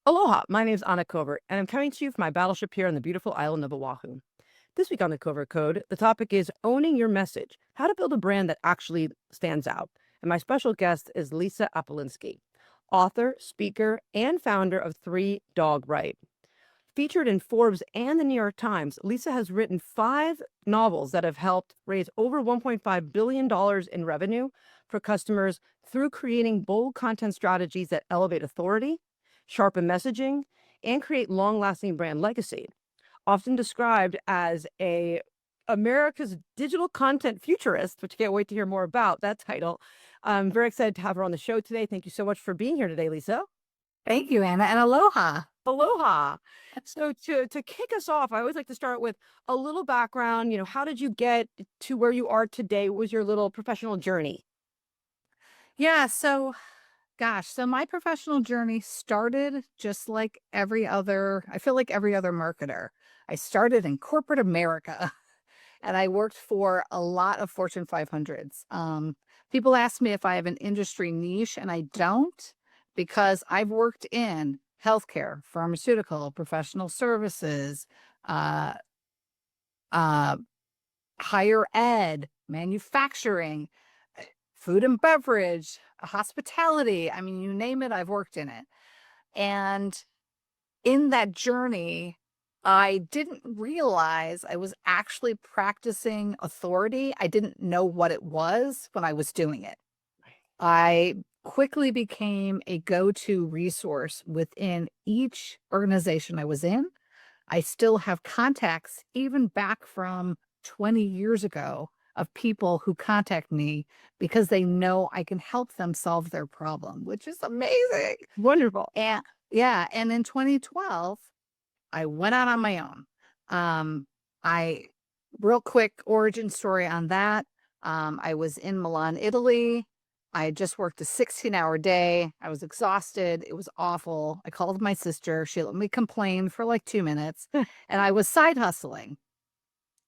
Aloha, my name is Anna Covert, and I'm coming to you from my battleship here on the beautiful island of Oahu. This week on the Covert Code, the topic is owning your message, how to build a brand that actually stands out. And my special guest is Lisa Apolinski, author, speaker, and founder of Three Dog Right. Featured in Forbes and the New York Times, Lisa has written 5 novels that have helped raise over $1.5 billion in revenue for customers through creating bold content strategies that elevate authority, sharpen messaging, and create long-lasting brand legacy. Often described as a America's digital content futurist, which I can't wait to hear more about that title. I'm very excited to have her on the show today. Thank you so much for being here today, Lisa. Thank you, Anna, and aloha. Aloha. So to kick us off, I always like to start with a little background. How did you get to where you are today? What was your little professional journey? Yeah, so my professional journey started just like I feel like every other marketer. I started in corporate America and I worked for a lot of Fortune 500s. People ask me if I have an industry niche, and I don't because I've worked in healthcare, pharmaceutical, professional services, uh, uh, higher ed, manufacturing, food and beverage, hospitality. I mean, you name it, I've worked in it. And in that journey, I didn't realize I was actually practicing authority. I didn't know what it was when I was doing it. I quickly became a go-to resource within each organization I was in. I still have contacts even back from 20 years ago of people who contact me because they know I can help them solve their problem, which is amazing. Wonderful. And yeah, and in 2012, I went out on my own. I real quick origin story on that. I was in Milan, Italy. I had just worked a 16-hour day. I was exhausted. It was awful. I called my sister. She let me complain for like 2 minutes, and I was side hustling.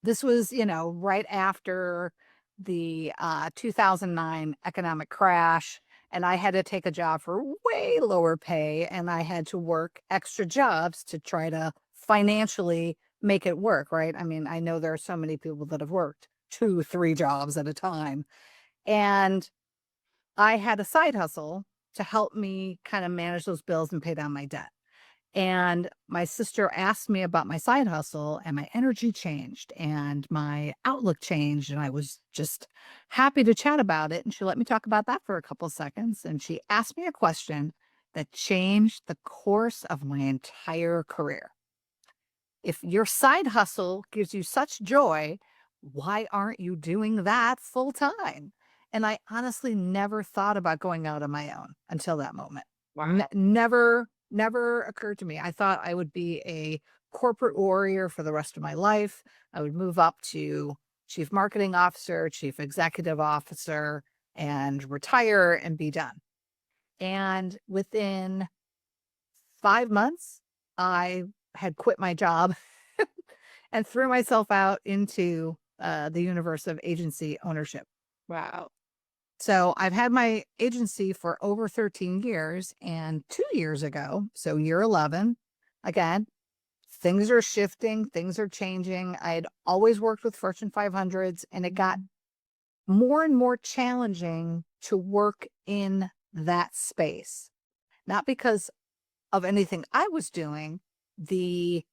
This was, right after the 2009 economic crash, and I had to take a job for way lower pay, and I had to work extra jobs to try to financially make it work, right? I mean, I know there are so many people that have worked 2, 3 jobs at a time, and I had a side hustle to help me kind of manage those bills and pay down my debt. And my sister asked me about my side hustle, and my energy changed and my outlook changed. And I was just happy to chat about it. And she let me talk about that for a couple of seconds. And she asked me a question that changed the course of my entire career. If your side hustle gives you such joy, why aren't you doing that full time? And I honestly never thought about going out on my own until that moment. Wow. Never occurred to me. I thought I would be a corporate warrior for the rest of my life. I would move up to chief marketing officer, chief executive officer, and retire and be done. And within 5 months, I had quit my job and threw myself out into the universe of agency ownership. Wow. So I've had my agency for over 13 years, and 2 years ago, so year 11, again, things are shifting, things are changing. I had always worked with Fortune 500s, and it got more and more challenging to work in that space. Not because of anything I was doing, the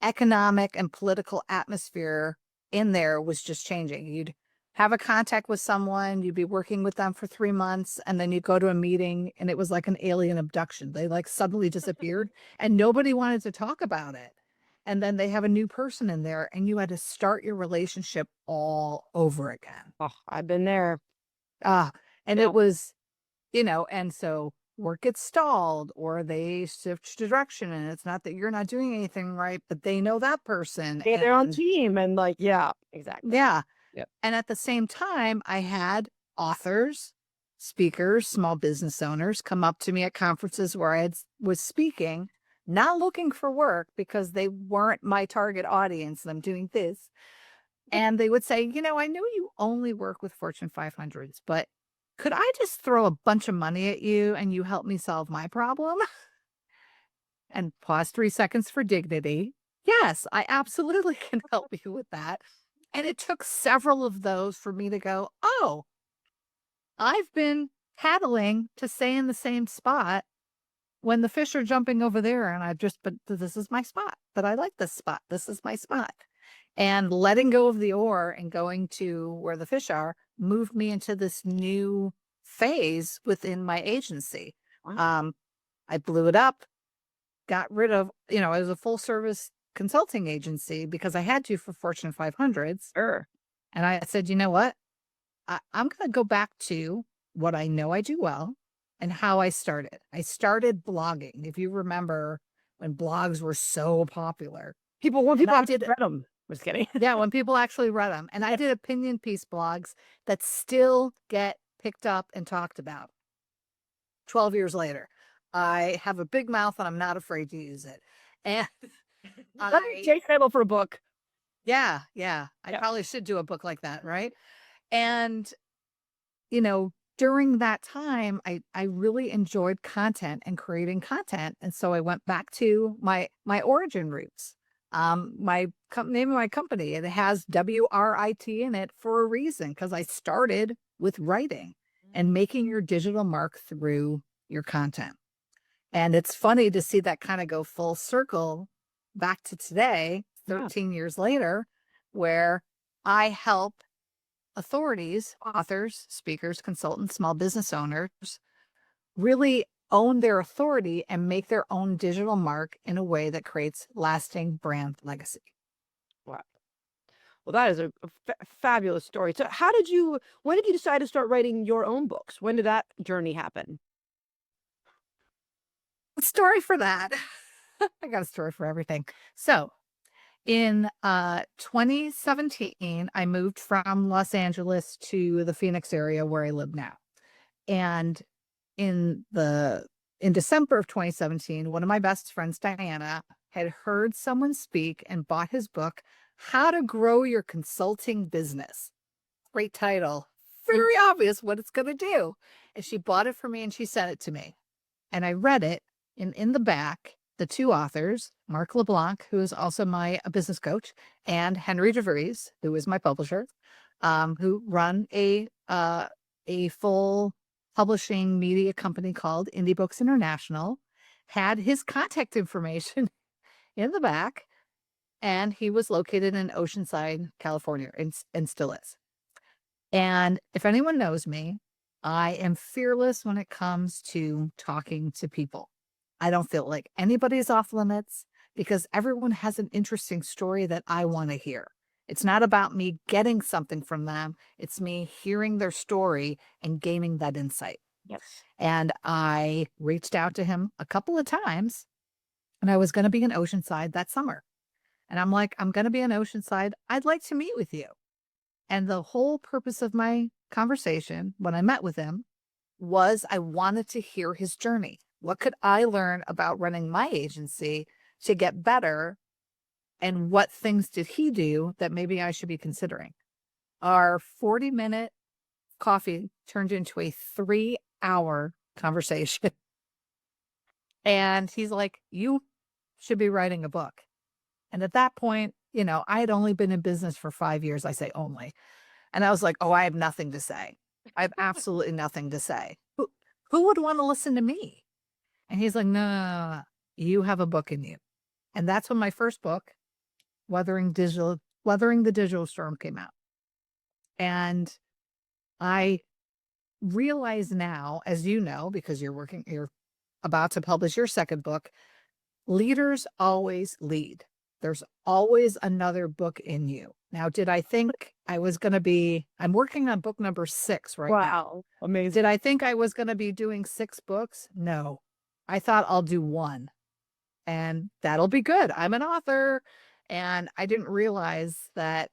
economic and political atmosphere in there was just changing. You'd have a contact with someone, you'd be working with them for 3 months, and then you go to a meeting and it was like an alien abduction. They like suddenly disappeared and nobody wanted to talk about it. And then they have a new person in there and you had to start your relationship all over again. Oh, I've been there. Ah, and Yeah. it was, and so work gets stalled or they shift direction, and it's not that you're not doing anything right, but they know that person. Hey, they're on And team and yeah, exactly. yeah. Yep. And at the same time, I had authors, speakers, small business owners come up to me at conferences where was speaking, not looking for work because they weren't my target audience. And I'm doing this. And they would say, I know you only work with Fortune 500s, but could I just throw a bunch of money at you and you help me solve my problem? and pause 3 seconds for dignity. Yes, I absolutely can help you with that. And it took several of those for me to go, oh, I've been paddling to stay in the same spot when the fish are jumping over there. And but this is my spot, but I like this spot. This is my spot. And letting go of the oar and going to where the fish are moved me into this new phase within my agency. Wow. I blew it up, got rid of, it was a full service consulting agency because I had to for Fortune 500s. Sure. And I said, you know what? I'm going to go back to what I know I do well and how I started. I started blogging. If you remember when blogs were so popular. When And people I actually did, read them. Just kidding. yeah, when people actually read them. And I did opinion piece blogs that still get picked up and talked about 12 years later. I have a big mouth and I'm not afraid to use it. And Let me I, chase title for a book. yeah, I Yeah. probably should do a book like that, right? And, during that time, I really enjoyed content and creating content. And so I went back to my origin roots. Name of my company, it has WRIT in it for a reason, because I started with writing and making your digital mark through your content. And it's funny to see that kind of go full circle back to today, Yeah. 13 years later, where I help authorities, authors, speakers, consultants, small business owners really own their authority and make their own digital mark in a way that creates lasting brand legacy. Wow. Well, that is a fabulous story. So, when did you decide to start writing your own books? When did that journey happen? Story for that. I got a story for everything. So, in 2017, I moved from Los Angeles to the Phoenix area where I live now. And in December of 2017, one of my best friends, Diana, had heard someone speak and bought his book, How to Grow Your Consulting Business. Great title. Very obvious what it's going to do. And she bought it for me and she sent it to me. And I read it. And in the back, the two authors, Mark LeBlanc, who is also my business coach, and Henry DeVries, who is my publisher, who run a full publishing media company called Indie Books International, had his contact information in the back, and he was located in Oceanside, California, and still is. And if anyone knows me, I am fearless when it comes to talking to people. I don't feel like anybody's off limits because everyone has an interesting story that I want to hear. It's not about me getting something from them. It's me hearing their story and gaining that insight. Yes. And I reached out to him a couple of times, and I was going to be in Oceanside that summer. And I'm like, I'm going to be in Oceanside. I'd like to meet with you. And the whole purpose of my conversation when I met with him was I wanted to hear his journey. What could I learn about running my agency to get better? And what things did he do that maybe I should be considering? Our 40-minute coffee turned into a 3-hour conversation. And he's like, you should be writing a book. And at that point, I had only been in business for 5 years. I say only. And I was like, oh, I have nothing to say. I have absolutely nothing to say. Who would want to listen to me? And he's like, no, you have a book in you. And that's when my first book, Weathering the Digital Storm, came out. And I realize now, as you know, because you're about to publish your second book, leaders always lead. There's always another book in you. Now, did I think I'm working on book number 6 right now. Wow. Amazing. Did I think I was going to be doing 6 books? No. I thought I'll do 1 and that'll be good. I'm an author. And I didn't realize that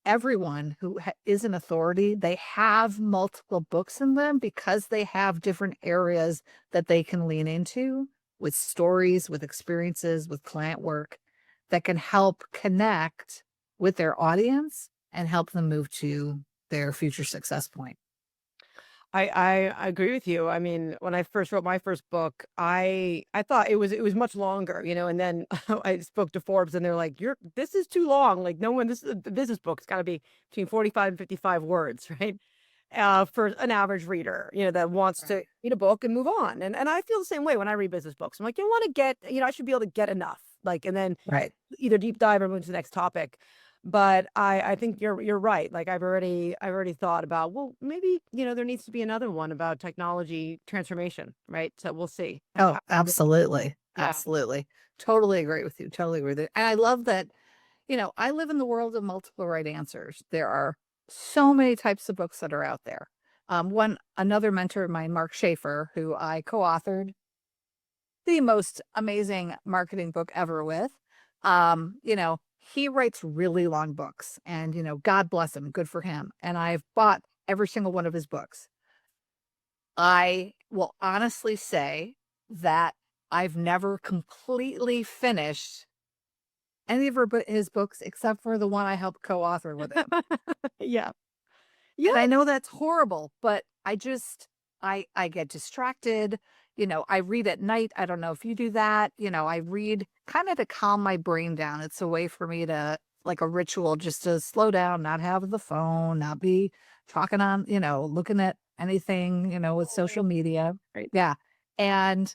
everyone who is an authority, they have multiple books in them because they have different areas that they can lean into with stories, with experiences, with client work that can help connect with their audience and help them move to their future success point. I agree with you. I mean, when I first wrote my first book, I thought it was much longer, and then I spoke to Forbes and they're like, this is too long. Like no one, this is a business book. It's got to be between 45 and 55 words, right? For an average reader, that wants Right. to read a book and move on. And I feel the same way when I read business books. I'm like, you want to get, I should be able to get enough. Like, and then Right. either deep dive or move to the next topic. But I think you're right. Like I've already thought about, well, maybe, there needs to be another one about technology transformation, right? So we'll see. Oh, absolutely. Yeah. Absolutely. Totally agree with you. Totally agree with you. And I love that, I live in the world of multiple right answers. There are so many types of books that are out there. Another mentor of mine, Mark Schaefer, who I co-authored the most amazing marketing book ever with. He writes really long books and, God bless him, good for him. And I've bought every single one of his books. I will honestly say that I've never completely finished any of his books except for the one I helped co-author with him. Yeah. Yeah. And I know that's horrible, but I get distracted. I read at night. I don't know if you do that. I read kind of to calm my brain down. It's a way for me to like a ritual just to slow down, not have the phone, not be talking on, looking at anything, with social media. Right. Yeah. And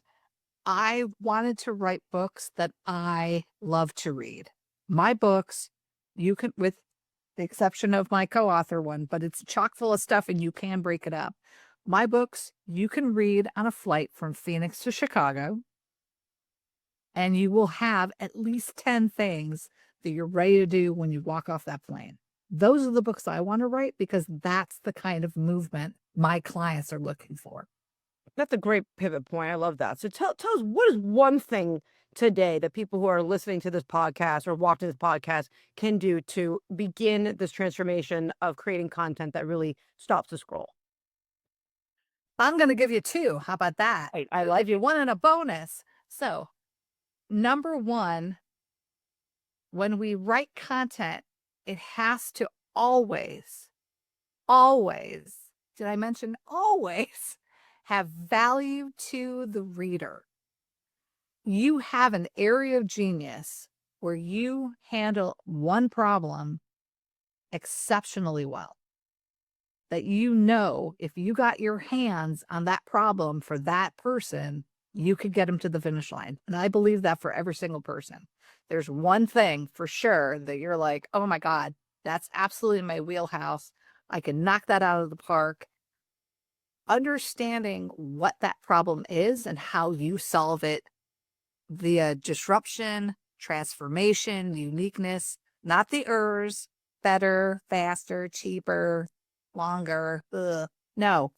I wanted to write books that I love to read. My books, you can, with the exception of my co-author one, but it's chock full of stuff and you can break it up. My books, you can read on a flight from Phoenix to Chicago, and you will have at least 10 things that you're ready to do when you walk off that plane. Those are the books I want to write because that's the kind of movement my clients are looking for. That's a great pivot point. I love that. So tell us, what is one thing today that people who are listening to this podcast or watching this podcast can do to begin this transformation of creating content that really stops the scroll? I'm going to give you two. How about that? I I'll like give you one and a bonus. So, number one, when we write content, it has to always, did I mention always, have value to the reader. You have an area of genius where you handle one problem exceptionally well. That if you got your hands on that problem for that person, you could get them to the finish line. And I believe that for every single person. There's one thing for sure that you're like, oh my God, that's absolutely my wheelhouse. I can knock that out of the park. Understanding what that problem is and how you solve it via disruption, transformation, uniqueness, not the ers, better, faster, cheaper, longer. Ugh. No,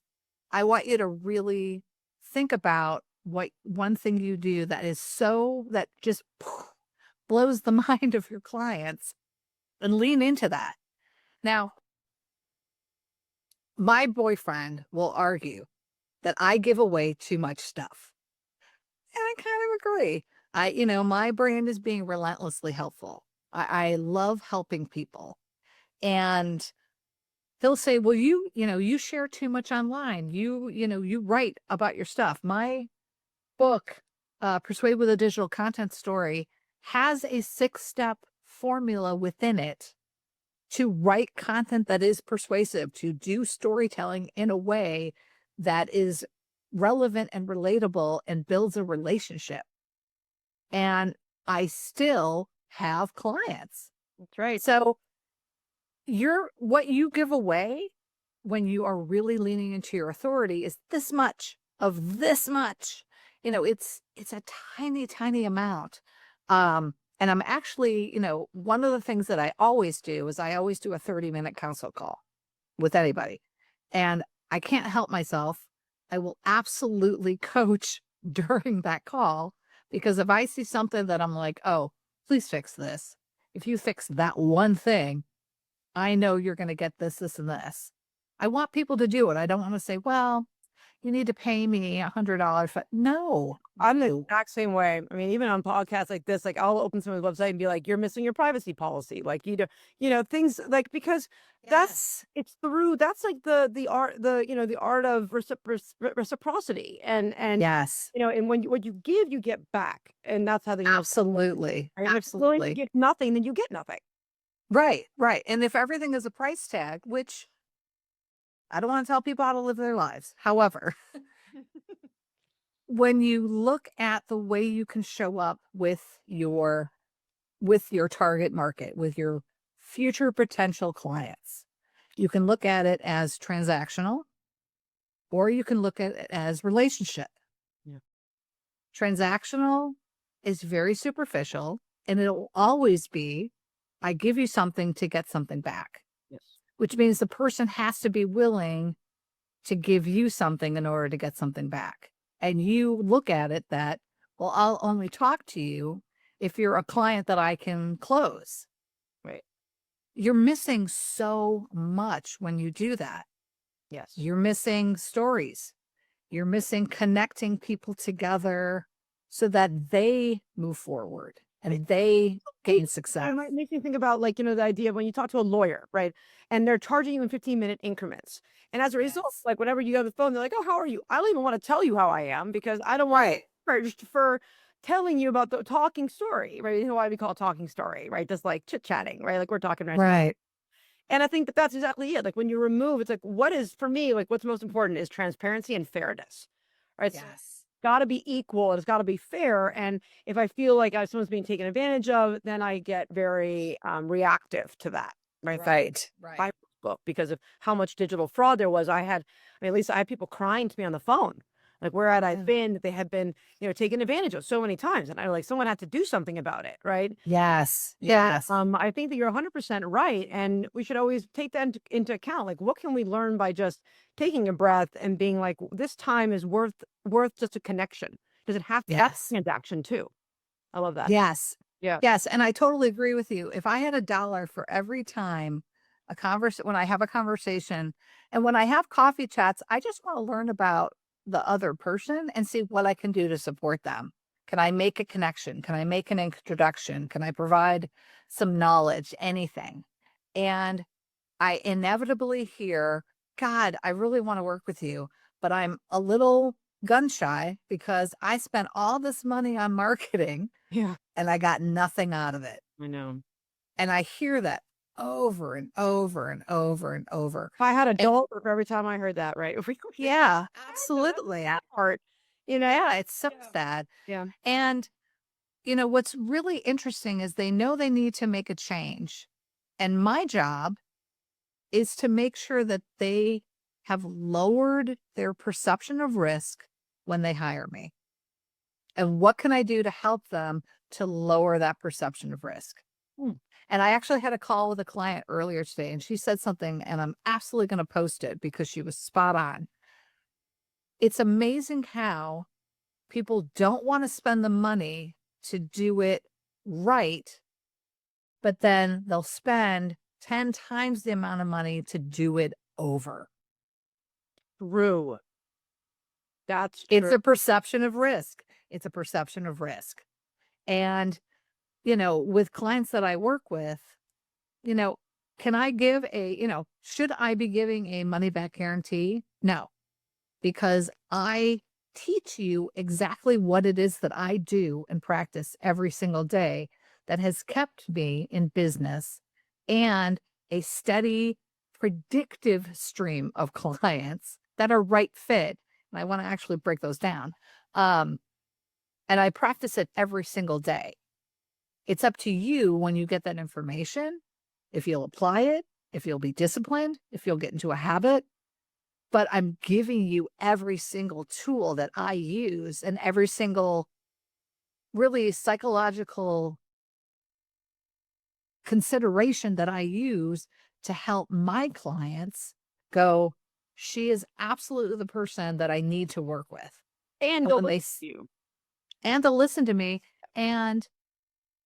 I want you to really think about what one thing you do that just blows the mind of your clients and lean into that. Now, my boyfriend will argue that I give away too much stuff. And I kind of agree. My brand is being relentlessly helpful. I love helping people. And he'll say, well, you share too much online. You write about your stuff. My book, Persuade with a Digital Content Story, has a 6-step formula within it to write content that is persuasive, to do storytelling in a way that is relevant and relatable and builds a relationship. And I still have clients. That's right. So what you give away when you are really leaning into your authority is this much of this much. It's a tiny, tiny amount. And I'm actually, one of the things that I always do is I always do a 30-minute consult call with anybody. And I can't help myself. I will absolutely coach during that call because if I see something that I'm like, oh, please fix this. If you fix that one thing, I know you're going to get this, this, and this. I want people to do it. I don't want to say, well, you need to pay me $100. No, I'm the no. exact same way. I mean, even on podcasts like this, like I'll open someone's website and be like, "You're missing your privacy policy." Like things like because that's Yes. it's through that's like the art the art of reciprocity and Yes. and when what you give, you get back, and that's how the universe. Absolutely. Right? And if you're willing to Absolutely. give nothing, then you get nothing. Right. Right. And if everything is a price tag, which I don't want to tell people how to live their lives. However, when you look at the way you can show up with your target market, with your future potential clients, you can look at it as transactional or you can look at it as relationship. Yeah. Transactional is very superficial and it'll always be I give you something to get something back, Yes. which means the person has to be willing to give you something in order to get something back. And you look at it that, well, I'll only talk to you if you're a client that I can close. Right. You're missing so much when you do that. Yes. You're missing stories. You're missing connecting people together so that they move forward and they gain success. And it makes me think about the idea of when you talk to a lawyer, right? And they're charging you in 15-minute increments. And as a result, Yes. like whenever you have the phone, they're like, "Oh, how are you?" I don't even want to tell you how I am because I don't want Right. charged for telling you about the talking story, right? You know why we call it talking story, right? Just like chit-chatting, right? Like we're talking right. Right. And I think that that's exactly it. Like when you remove, it's like what is for me, like what's most important is transparency and fairness. Right? So Yes. gotta be equal and it's gotta be fair. And if I feel like someone's being taken advantage of, then I get very reactive to that. Right. Right. My Right. book because of how much digital fraud there was. At least I had people crying to me on the phone, like where had I Yeah. been that they had been, taken advantage of so many times. And I like someone had to do something about it. Right. Yes. Yes. I think that you're 100% right, and we should always take that into account. Like, what can we learn by just taking a breath and being like, "This time is worth just a connection." Does it have to that's Yes. a transaction too? I love that. Yes. Yeah. Yes, and I totally agree with you. If I had $1 for every time when I have a conversation and when I have coffee chats, I just want to learn about the other person and see what I can do to support them. Can I make a connection? Can I make an introduction? Can I provide some knowledge? Anything. And I inevitably hear, God, I really want to work with you, but I'm a little gun shy because I spent all this money on marketing Yeah. and I got nothing out of it. I know. And I hear that over and over and over and over. If I had a And dollar for every time I heard that, right? If we could yeah, that's absolutely. part. Yeah, it's so Yeah. sad. Yeah. And, what's really interesting is they know they need to make a change. And my job is to make sure that they have lowered their perception of risk when they hire me. And what can I do to help them to lower that perception of risk? Hmm. And I actually had a call with a client earlier today, and she said something, and I'm absolutely going to post it because she was spot on. It's amazing how people don't want to spend the money to do it right, but then they'll spend 10 times the amount of money to do it over. True. That's It's true. a perception of risk. It's a perception of risk. And, with clients that I work with, you know, can I give should I be giving a money back guarantee? No, because I teach you exactly what it is that I do and practice every single day that has kept me in business and a steady, predictive stream of clients that are right fit. And I want to actually break those down. Um, and I practice it every single day. It's up to you when you get that information, if you'll apply it, if you'll be disciplined, if you'll get into a habit. But I'm giving you every single tool that I use and every single really psychological consideration that I use to help my clients go, she is absolutely the person that I need to work with. And And they'll when listen to you. and they'll listen to me, and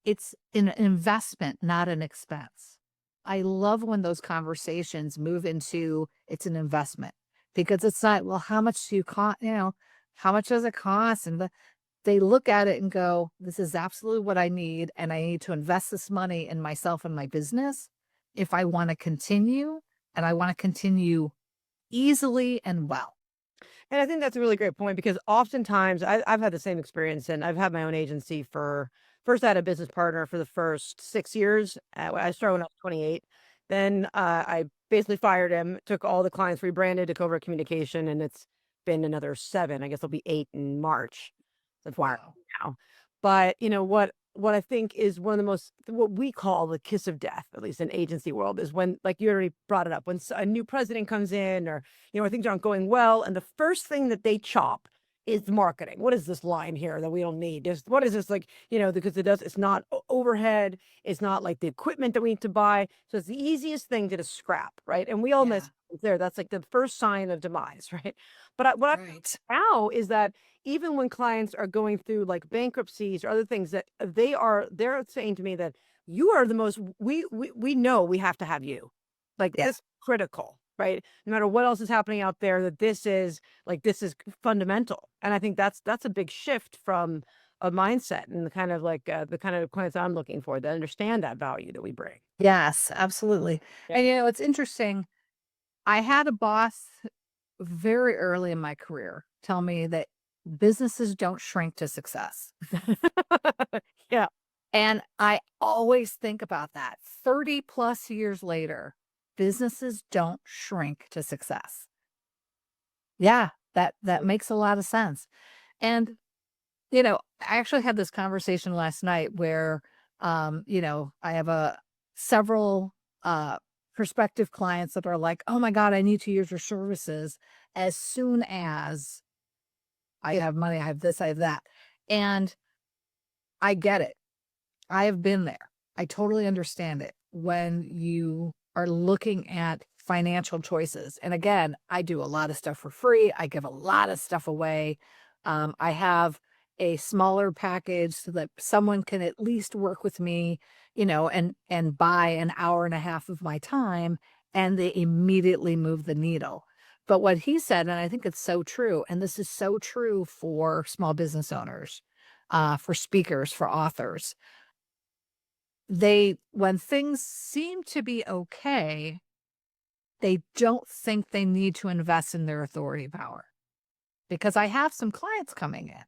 it's an investment, not an expense. I love when those conversations move into it's an investment because it's not, well, how much do you cost, how much does it cost? And they look at it and go, this is absolutely what I need. And I need to invest this money in myself and my business if I want to continue, and I want to continue easily and well. And I think that's a really great point because oftentimes I've had the same experience and I've had my own agency for first I had a business partner for the first 6 years. I started when I was 28. Then I basically fired him, took all the clients, rebranded to Covert Communication, and it's been another 7. I guess it'll be 8 in March. That's why Wow. now. But what I think is one of the most what we call the kiss of death, at least in agency world, is when, like you already brought it up, when a new president comes in, or things aren't going well, and the first thing that they chop is marketing. What is this line here that we don't need? Just what is this, like, because it's not overhead, it's not like the equipment that we need to buy. So it's the easiest thing to just scrap, right? And we all Yeah. miss there. That's like the first sign of demise, right? But what Right. I now is that even when clients are going through like bankruptcies or other things, that they're saying to me that you are the most we know we have to have you. Like, Yeah. this critical, right? No matter what else is happening out there, that this is fundamental. And I think that's a big shift from a mindset and the kind of clients I'm looking for that understand that value that we bring. Yes, absolutely. Yeah. And it's interesting. I had a boss very early in my career tell me that businesses don't shrink to success. Yeah. And I always think about that. 30 plus years later, businesses don't shrink to success. Yeah, that makes a lot of sense. And I actually had this conversation last night where I have a several prospective clients that are like, "Oh my God, I need to use your services as soon as I have money, I have this, I have that." And I get it. I have been there. I totally understand it when you are looking at financial choices. And again, I do a lot of stuff for free. I give a lot of stuff away. I have a smaller package so that someone can at least work with me, and buy an hour and a half of my time, and they immediately move the needle. But what he said, and I think it's so true, and this is so true for small business owners, for speakers, for authors, when things seem to be okay, they don't think they need to invest in their authority power. Because I have some clients coming in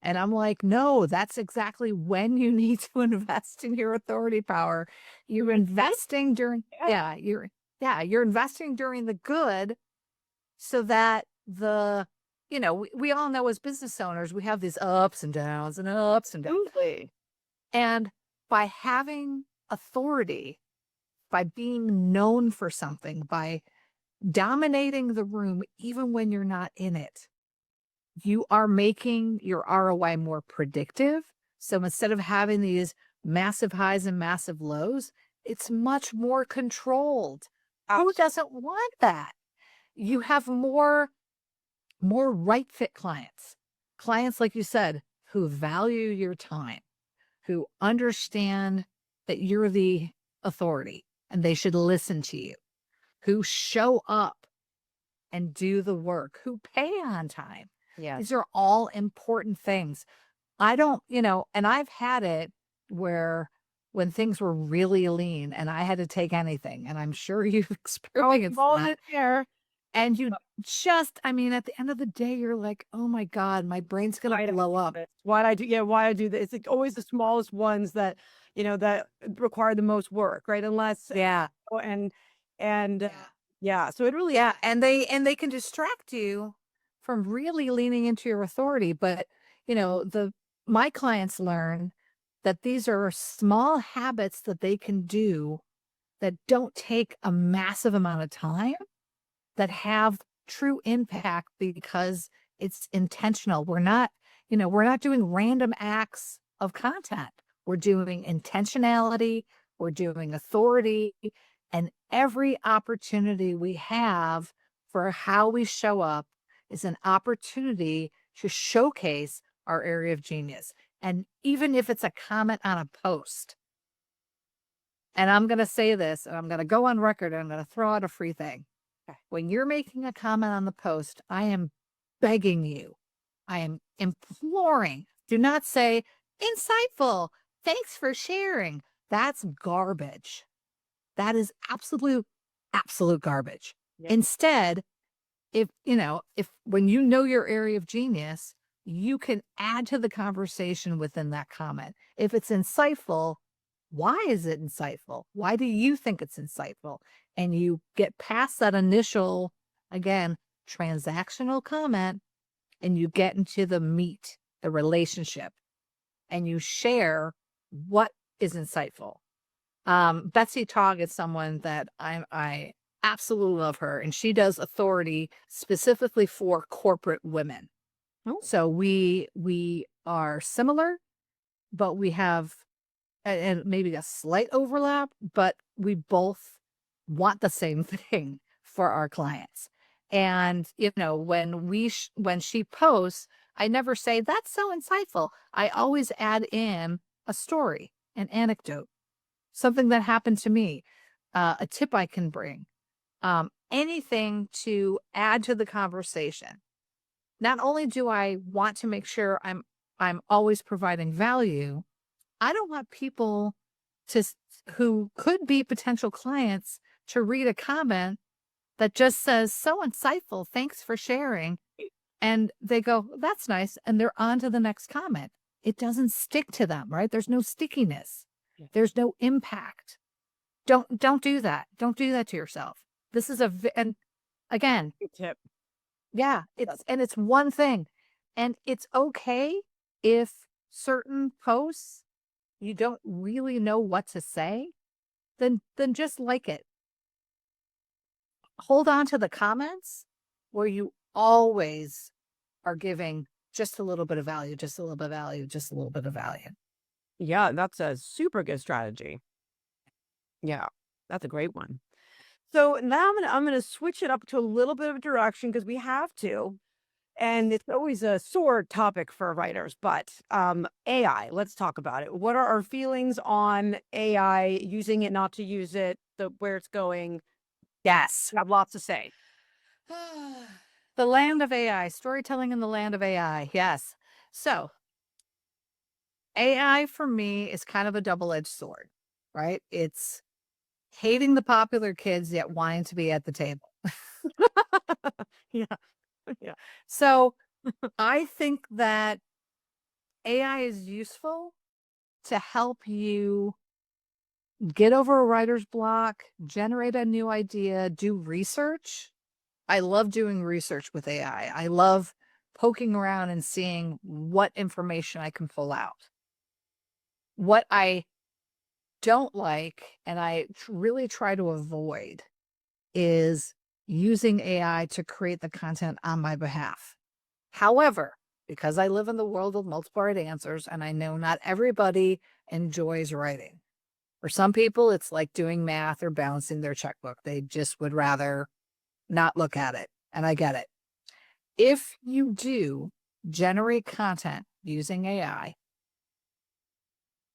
and I'm like, no, that's exactly when you need to invest in your authority power. You're investing during, Yeah. you're investing during the good, so that we all know as business owners, we have these ups and downs and ups and downs. Absolutely. And by having authority, by being known for something, by dominating the room, even when you're not in it, you are making your ROI more predictive. So instead of having these massive highs and massive lows, it's much more controlled. Who doesn't want that? You have more right fit clients. Clients, like you said, who value your time, who understand that you're the authority and they should listen to you, who show up and do the work, who pay on time. Yes. These are all important things. I don't, and I've had it where when things were really lean and I had to take anything, and I'm sure you've experienced that. Volunteer. And I mean, at the end of the day, you're like, oh my God, my brain's going Why to do blow up. why I do this. It's like always the smallest ones that, that require the most work, right? Unless Yeah. and Yeah. yeah, so it really Yeah, and they can distract you from really leaning into your authority, but, the my clients learn that these are small habits that they can do that don't take a massive amount of time, that have true impact because it's intentional. We're not doing random acts of content. We're doing intentionality, we're doing authority, and every opportunity we have for how we show up is an opportunity to showcase our area of genius. And even if it's a comment on a post, and I'm going to say this, and I'm going to go on record, and I'm going to throw out a free thing. Okay. When you're making a comment on the post, I am begging you, I am imploring, do not say insightful. Thanks for sharing. That's garbage. That is absolute garbage. Yeah. Instead, if when you know your area of genius, you can add to the conversation within that comment. If it's insightful, why is it insightful? Why do you think it's insightful? And you get past that initial, again, transactional comment, and you get into the meat, the relationship, and you share what is insightful. Betsy Togg is someone that I absolutely love her, and she does authority specifically for corporate women. Oh, So we are similar, but we have and maybe a slight overlap, but we both want the same thing for our clients. And when she posts, I never say that's so insightful. I always add in a story, an anecdote, something that happened to me, a tip I can bring, anything to add to the conversation. Not only do I want to make sure I'm always providing value, I don't want people who could be potential clients to read a comment that just says so insightful, thanks for sharing, and they go, that's nice, and they're on to the next comment. It doesn't stick to them, right? There's no stickiness. yeah. There's no impact. Don't do that. Don't do that to yourself. This is and again, Good tip. yeah, it's one thing. And it's okay if certain posts you don't really know what to say, then just like it. Hold on to the comments where you always are giving just a little bit of value, just a little bit of value, just a little bit of value. Yeah, that's a super good strategy. Yeah, that's a great one. So now I'm gonna switch it up to a little bit of direction because we have to, and it's always a sore topic for writers. But AI, let's talk about it. What are our feelings on AI? Using it, not to use it, the where it's going. Yes. I have lots to say. The land of AI, storytelling in the land of AI. Yes. So AI for me is kind of a double-edged sword, right? It's hating the popular kids yet wanting to be at the table. Yeah, yeah, So I think that AI is useful to help you get over a writer's block, generate a new idea, do research. I love doing research with AI. I love poking around and seeing what information I can pull out. What I don't like, and I really try to avoid, is using AI to create the content on my behalf. However, because I live in the world of multiple right answers and I know not everybody enjoys writing. For some people, it's like doing math or balancing their checkbook. They just would rather not look at it. And I get it. If you do generate content using AI,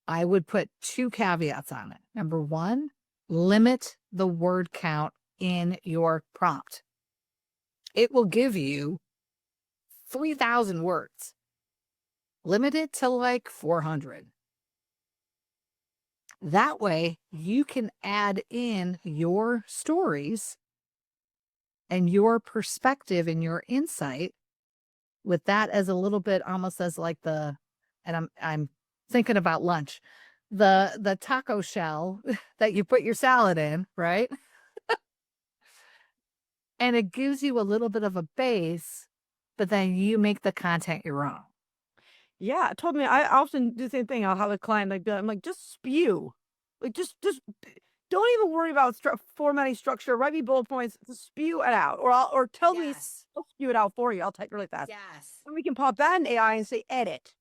I would put two caveats on it. Number one, limit the word count in your prompt. It will give you 3,000 words. Limit it to like 400. That way, you can add in your stories and your perspective and your insight with that as a little bit almost as like and I'm thinking about lunch, the taco shell that you put your salad in, right? And it gives you a little bit of a base, but then you make the content your own. yeah. Told me I often do the same thing. I'll have a client I'm like, just spew, like just don't even worry about formatting structure. Write me bullet points. Just spew it out, or tell me Yes. I'll spew it out for you. I'll type really fast. Yes. And we can pop that in AI and say edit.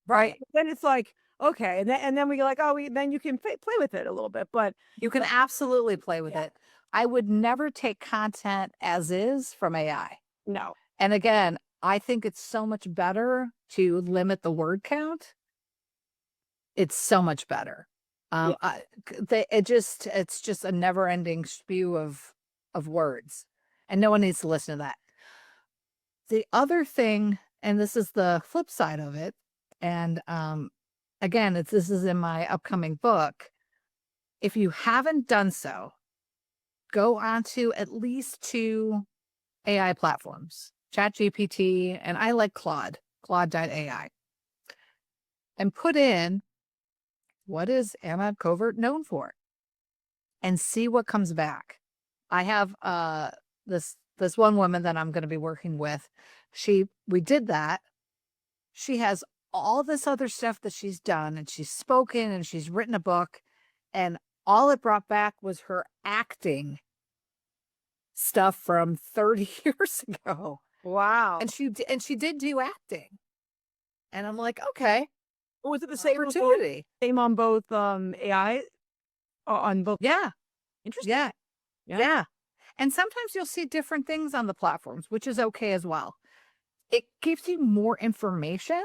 Right. Then it's like, okay, and then we go like, oh, then you can play with it a little bit, but You can absolutely play with yeah, it. I would never take content as is from AI. no, And again, I think it's so much better to limit the word count. It's so much better. yeah, It's just a never ending spew of words, and no one needs to listen to that. The other thing, and this is the flip side of it, and again, this is in my upcoming book. If you haven't done so, go onto at least 2 AI platforms, ChatGPT, and I like Claude.ai, and put in, what is Anna Covert known for? And see what comes back. I have this one woman that I'm going to be working with. We did that. She has all this other stuff that she's done, and she's spoken, and she's written a book, and all it brought back was her acting stuff from 30 years ago. Wow. And she did do acting. And I'm like, okay, Was it the same opportunity. Same on both AI on both? Yeah. Interesting. Yeah. Yeah. Yeah. And sometimes you'll see different things on the platforms, which is okay as well. It gives you more information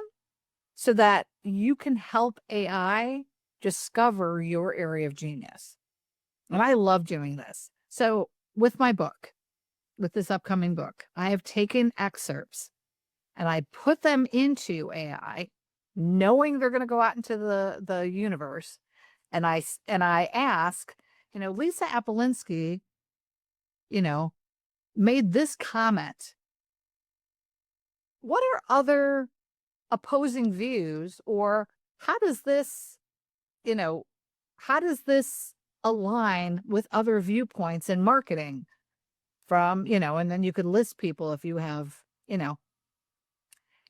so that you can help AI discover your area of genius. And I love doing this. So with my book, with this upcoming book, I have taken excerpts and I put them into AI, knowing they're going to go out into the universe. And I ask, Lisa Apolinski, made this comment. What are other opposing views, or how does this align with other viewpoints in marketing from, and then you could list people if you have, it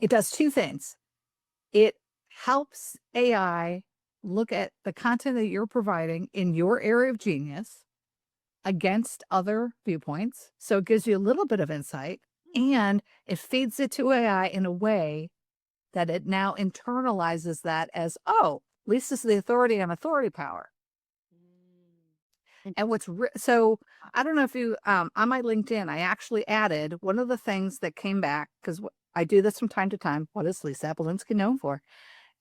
does 2 things. It helps AI look at the content that you're providing in your area of genius against other viewpoints. So it gives you a little bit of insight, and it feeds it to AI in a way that it now internalizes that as, oh, Lisa's the authority on authority power. And so I don't know if you, on my LinkedIn, I actually added one of the things that came back, because I do this from time to time. What is Lisa Apolinski known for?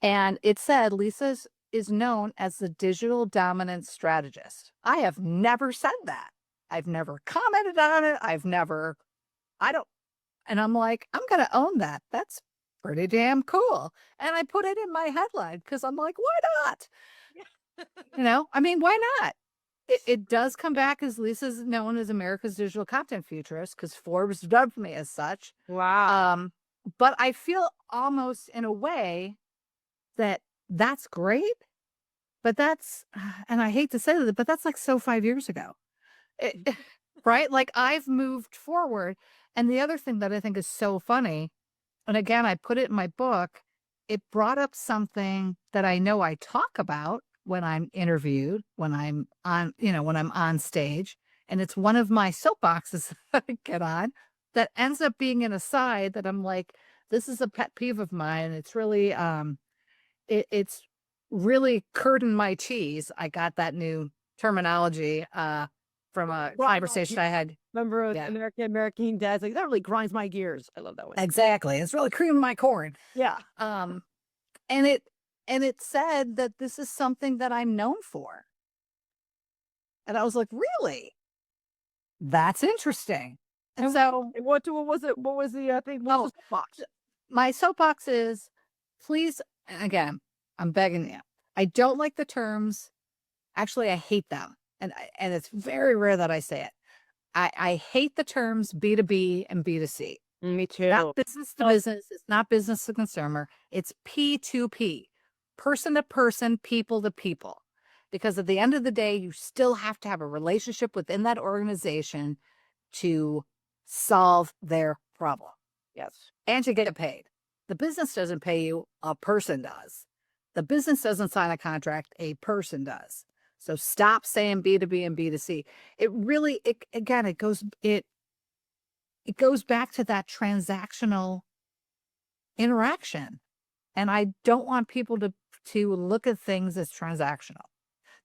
And it said Lisa is known as the digital dominance strategist. I have never said that. I've never commented on it. And I'm like, I'm going to own that. That's pretty damn cool. And I put it in my headline because I'm like, why not? Why not? It does come back as Lisa's known as America's Digital Content Futurist because Forbes dubbed me as such. Wow. But I feel almost in a way that's great, but and I hate to say that, but that's like so 5 years ago, right? Like I've moved forward. And the other thing that I think is so funny, and again, I put it in my book, it brought up something that I know I talk about when I'm interviewed, when I'm on stage, and it's one of my soapboxes that I get on that ends up being an aside that I'm like, this is a pet peeve of mine. It's really, it's really curd my cheese. I got that new terminology from a conversation I had. Remember American Dad's like, that really grinds my gears. I love that one. Exactly. It's really creaming my corn. Yeah. And it said that this is something that I'm known for. And I was like, really? That's interesting. And so what was it? What was the thing? What was the box? My soapbox is, please, again, I'm begging you. I don't like the terms. Actually, I hate them. And it's very rare that I say it. I hate the terms B2B and B2C. Me too. Not business to business. It's not business to consumer. It's P2P, person to person, people to people. Because at the end of the day, you still have to have a relationship within that organization to solve their problem. Yes. And to get paid. The business doesn't pay you, a person does. The business doesn't sign a contract, a person does. So stop saying B2B and B2C. It really, it goes back to that transactional interaction. And I don't want people to look at things as transactional.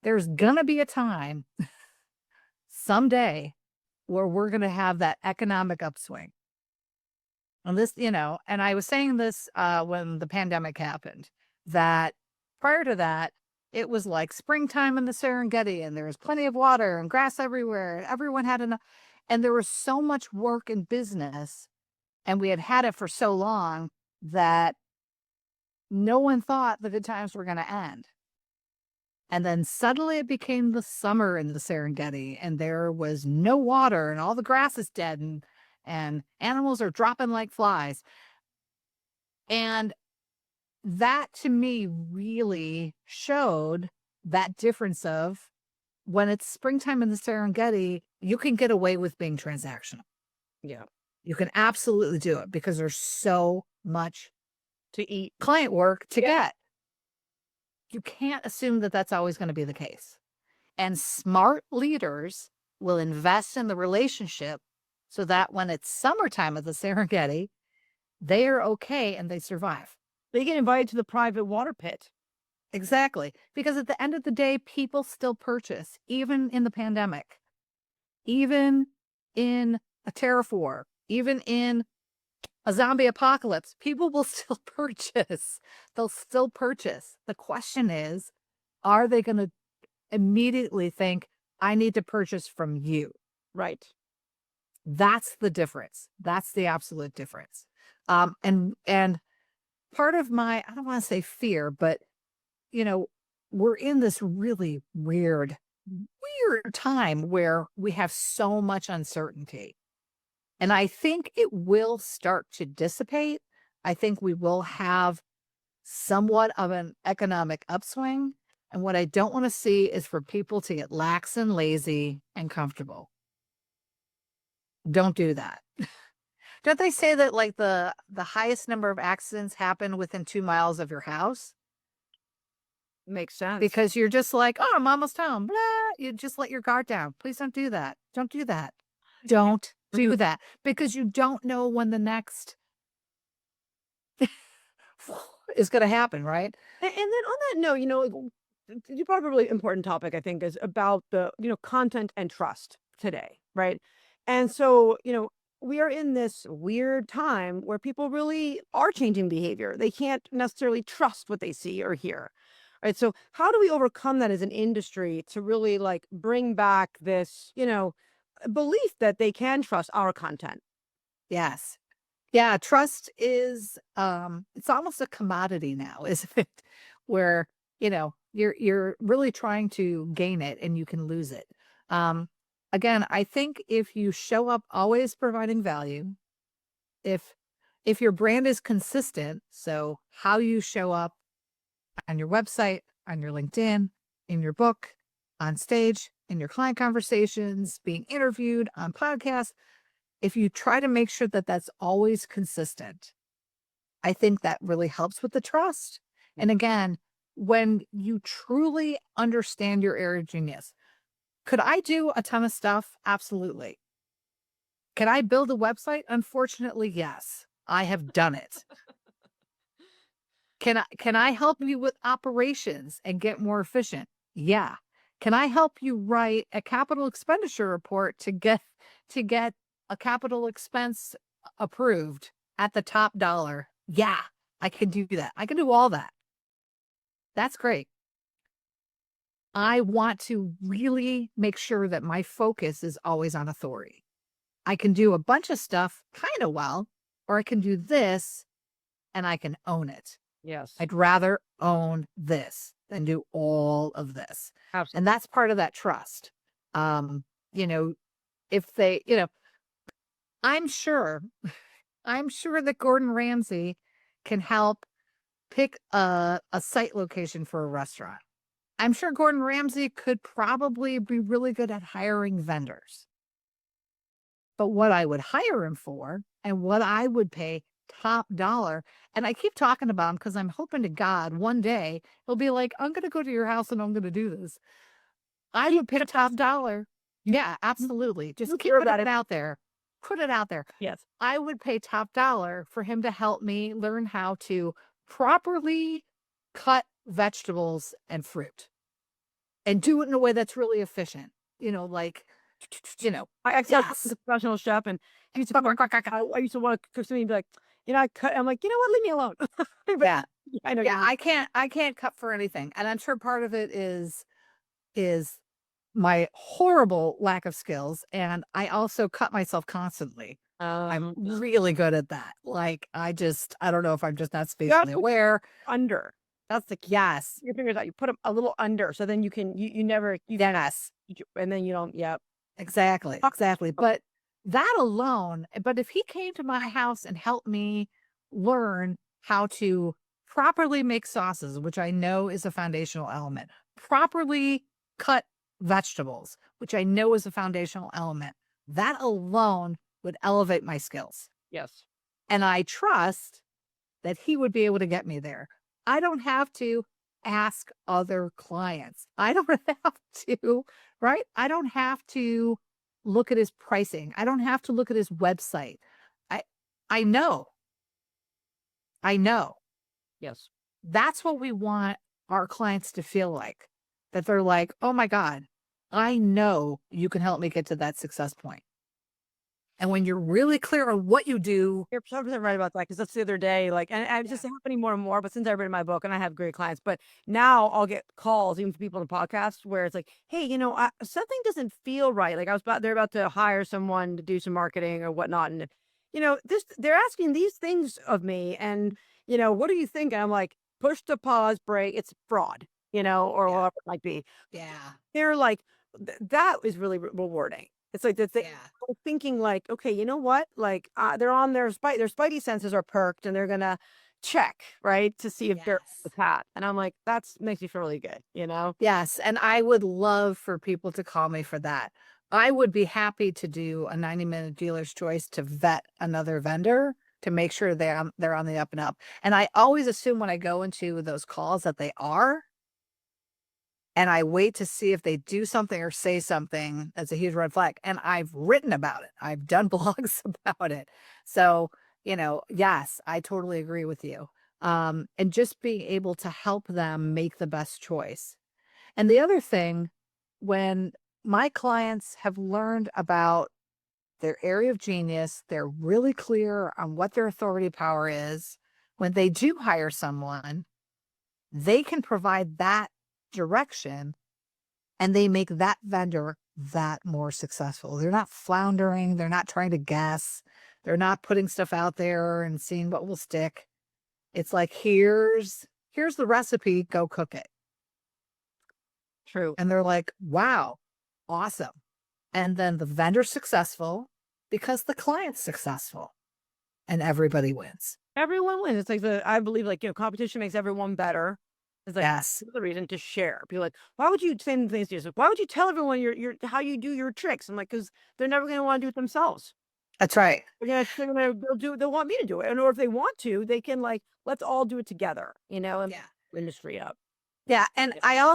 There's going to be a time someday where we're going to have that economic upswing. And this, and I was saying this when the pandemic happened, that prior to that, it was like springtime in the Serengeti and there was plenty of water and grass everywhere. And everyone had enough. And there was so much work in business, and we had had it for so long that no one thought the good times were going to end. And then suddenly it became the summer in the Serengeti, and there was no water, and all the grass is dead, and animals are dropping like flies. And that to me really showed that difference of when it's springtime in the Serengeti, you can get away with being transactional. Yeah. You can absolutely do it because there's so much To eat. client work to Yeah. get. You can't assume that that's always going to be the case. And smart leaders will invest in the relationship so that when it's summertime at the Serengeti, they are okay and they survive. They get invited to the private water pit. Exactly. Because at the end of the day, people still purchase, even in the pandemic, even in a tariff war, even in a zombie apocalypse, people will still purchase. They'll still purchase. The question is, are they going to immediately think, I need to purchase from you? Right. That's the difference. That's the absolute difference. And part of my, I don't want to say fear, but we're in this really weird time where we have so much uncertainty. And I think it will start to dissipate. I think we will have somewhat of an economic upswing. And what I don't want to see is for people to get lax and lazy and comfortable. Don't do that. Don't they say that like the highest number of accidents happen within 2 miles of your house? Makes sense. Because you're just like, oh, I'm almost home. Blah. You just let your guard down. Please don't do that. Don't do that. Don't do that. Because you don't know when the next is going to happen, right? And then on that note, you brought up a really important topic, I think, is about the, content and trust today, right? And so, we are in this weird time where people really are changing behavior. They can't necessarily trust what they see or hear. Right. So how do we overcome that as an industry to really like bring back this, belief that they can trust our content? Yes. Yeah, trust is it's almost a commodity now, isn't it? Where, you're really trying to gain it and you can lose it. Um again, I think if you show up always providing value, if your brand is consistent, so how you show up on your website, on your LinkedIn, in your book, on stage, in your client conversations, being interviewed on podcasts, if you try to make sure that that's always consistent, I think that really helps with the trust. And again, when you truly understand your area of genius, could I do a ton of stuff? Absolutely. Can I build a website? Unfortunately, yes. I have done it. Can I help you with operations and get more efficient? Yeah. Can I help you write a capital expenditure report to get a capital expense approved at the top dollar? Yeah, I can do that. I can do all that. That's great. I want to really make sure that my focus is always on authority. I can do a bunch of stuff kind of well, or I can do this and I can own it. Yes. I'd rather own this than do all of this. Absolutely. And that's part of that trust. You know, if they, I'm sure, I'm sure that Gordon Ramsay can help pick a site location for a restaurant. I'm sure Gordon Ramsay could probably be really good at hiring vendors. But what I would hire him for and what I would pay top dollar, and I keep talking about him because I'm hoping to God one day he'll be like, I'm going to go to your house and I'm going to do this. I would pay top dollar. Yeah, absolutely. Just keep it out there. Put it out there. Yes. I would pay top dollar for him to help me learn how to properly cut vegetables and fruit and do it in a way that's really efficient. I actually Yes. was a professional chef, and he used to I used to want to cook something and be like, I cut. I'm like, you know what? Leave me alone. But Yeah. I know. Yeah, I can't cut for anything. And I'm sure part of it is my horrible lack of skills. And I also cut myself constantly. I'm really good at that. Like, I don't know if I'm just not You gotta spatially put aware. under. That's the key. Yes. Your fingers out. You put them a little under, so then you never Yes. and then you don't. Yep. Exactly. Exactly. But that alone, but if he came to my house and helped me learn how to properly make sauces, which I know is a foundational element, properly cut vegetables, which I know is a foundational element, that alone would elevate my skills. Yes. And I trust that he would be able to get me there. I don't have to ask other clients. I don't have to, right? I don't have to look at his pricing. I don't have to look at his website. I I know. I know. Yes. That's what we want our clients to feel like. That they're like, "Oh my God, I know you can help me get to that success point." And when you're really clear on what you do. You're 100% right about that because that's the other day, like, and it's Yeah. just happening more and more. But since I've written my book and I have great clients, but now I'll get calls even from people on the podcast where it's like, hey, something doesn't feel right. Like they're about to hire someone to do some marketing or whatnot, and they're asking these things of me, and what do you think? And I'm like, push the pause, break. It's fraud, or Yeah. whatever it might be. Yeah. They're like, that is really rewarding. It's like that they Yeah. are thinking like, okay, you know what? Like they're on their spidey senses are perked and they're gonna check, right? To see if they're the Yes. cat. And I'm like, that's makes me feel really good. Yes, and I would love for people to call me for that. I would be happy to do a 90-minute dealer's choice to vet another vendor to make sure they're on the up and up. And I always assume when I go into those calls that they are, and I wait to see if they do something or say something that's a huge red flag. And I've written about it. I've done blogs about it. So, yes, I totally agree with you. And just being able to help them make the best choice. And the other thing, when my clients have learned about their area of genius, they're really clear on what their authority power is. When they do hire someone, they can provide that direction and they make that vendor that more successful. They're not floundering. They're not trying to guess. They're not putting stuff out there and seeing what will stick. It's like, here's the recipe, go cook it. True. And they're like, wow, awesome. And then the vendor's successful because the client's successful and everybody wins. Everyone wins. It's like I believe like, competition makes everyone better. It's like Yes, the reason to share. Be like, why would you say things to yourself? Why would you tell everyone your how you do your tricks? I'm like, because they're never gonna want to do it themselves. that's right. They'll want me to do it. And or if they want to, they can like, let's all do it together, and Yeah. industry up. Yeah. And Yeah.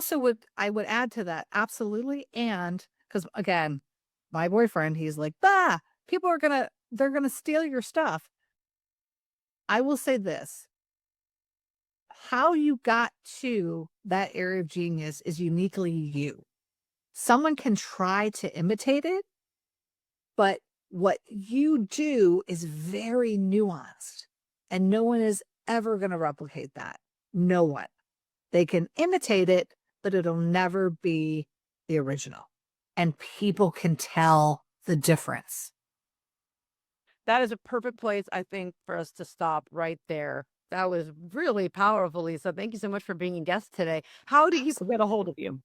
I would add to that. Absolutely. And because again, my boyfriend, he's like, bah, people they're going to steal your stuff. I will say this. How you got to that area of genius is uniquely you. Someone can try to imitate it, but what you do is very nuanced and no one is ever going to replicate that. No one. They can imitate it, but it'll never be the original. And people can tell the difference. That is a perfect place, I think, for us to stop right there. That was really powerful, Lisa. Thank you so much for being a guest today. How do people get a hold of you?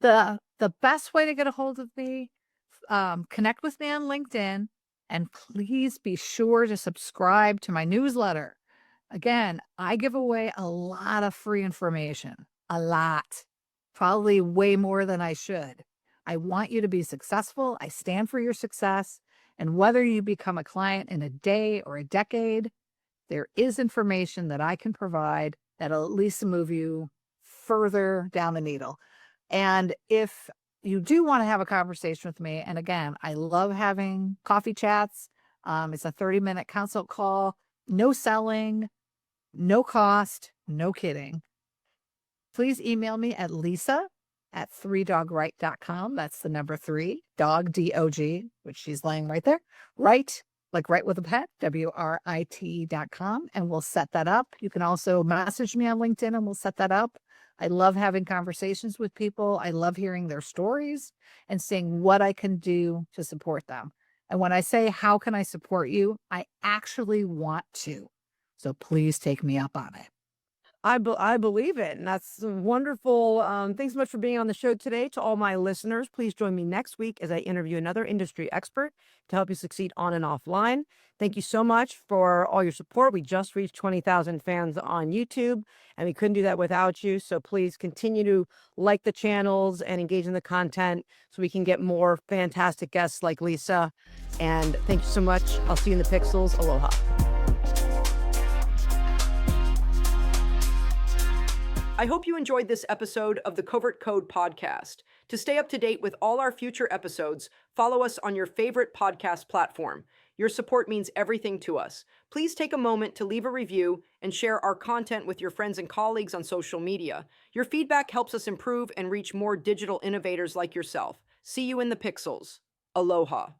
The best way to get a hold of me, connect with me on LinkedIn, and please be sure to subscribe to my newsletter. Again, I give away a lot of free information, a lot, probably way more than I should. I want you to be successful. I stand for your success. And whether you become a client in a day or a decade, there is information that I can provide that'll at least move you further down the needle. And if you do want to have a conversation with me, and again, I love having coffee chats. It's a 30-minute consult call, no selling, no cost, no kidding. Please email me at lisa@3dogright.com. That's the number 3, dog, D-O-G, which she's laying right there. Right, like right with a pet, WRIT.com, and we'll set that up. You can also message me on LinkedIn and we'll set that up. I love having conversations with people. I love hearing their stories and seeing what I can do to support them. And when I say, how can I support you? I actually want to. So please take me up on it. I believe it, and that's wonderful. Thanks so much for being on the show today. To all my listeners, please join me next week as I interview another industry expert to help you succeed on and offline. Thank you so much for all your support. We just reached 20,000 fans on YouTube, and we couldn't do that without you. So please continue to like the channels and engage in the content so we can get more fantastic guests like Lisa. And thank you so much. I'll see you in the pixels. Aloha. I hope you enjoyed this episode of the Covert Code podcast. To stay up to date with all our future episodes, follow us on your favorite podcast platform. Your support means everything to us. Please take a moment to leave a review and share our content with your friends and colleagues on social media. Your feedback helps us improve and reach more digital innovators like yourself. See you in the pixels. Aloha.